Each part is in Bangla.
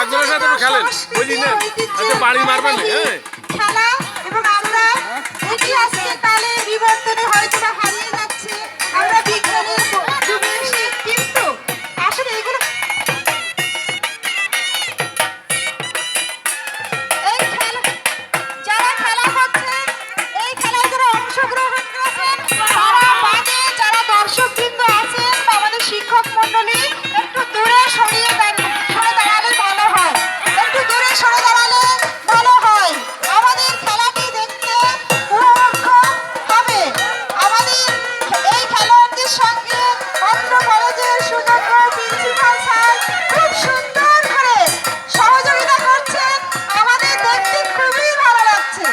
একজনের সাথে একটু খেলেন, বুঝলি না? আচ্ছা বাড়ি মারবেন না, হ্যাঁ? খেলা এবং আমরা ইতিহাসকে তালে বিবর্তনে হয়তো বা হারিয়ে যাচ্ছে, আমরা বিজ্ঞানের যুগে এসে, কিন্তু আসলে এগুলো এই খেলা যারা খেলা হচ্ছে, এই খেলায় যারা অংশগ্রহণ করেছেন তারা বাদে যারা দর্শকবৃন্দ আছেন বা আমাদের শিক্ষক মণ্ডলী একটু দূরে সরে দাঁড়ালে ভালো হয়, একটু দূরে সরে দাঁড়ালে ভালো হয়। আমাদের খেলাটি দেখতে উপভোগ্য হবে। আমাদের এই খেলোয়াড়দের সঙ্গে অত্র কলেজের সুযোগ্য প্রিন্সিপাল স্যার খুব সুন্দর করে সহযোগিতা করছেন, আমাদের দেখতে খুবই ভালো লাগছে।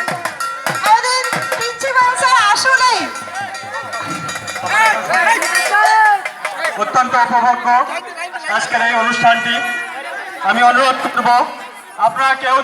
আমাদের প্রিন্সিপাল স্যার আসলেই অত্যন্ত উপভোগ্য আজকের এই অনুষ্ঠানটি। আমি অনুরোধ করব আপনারা কেউ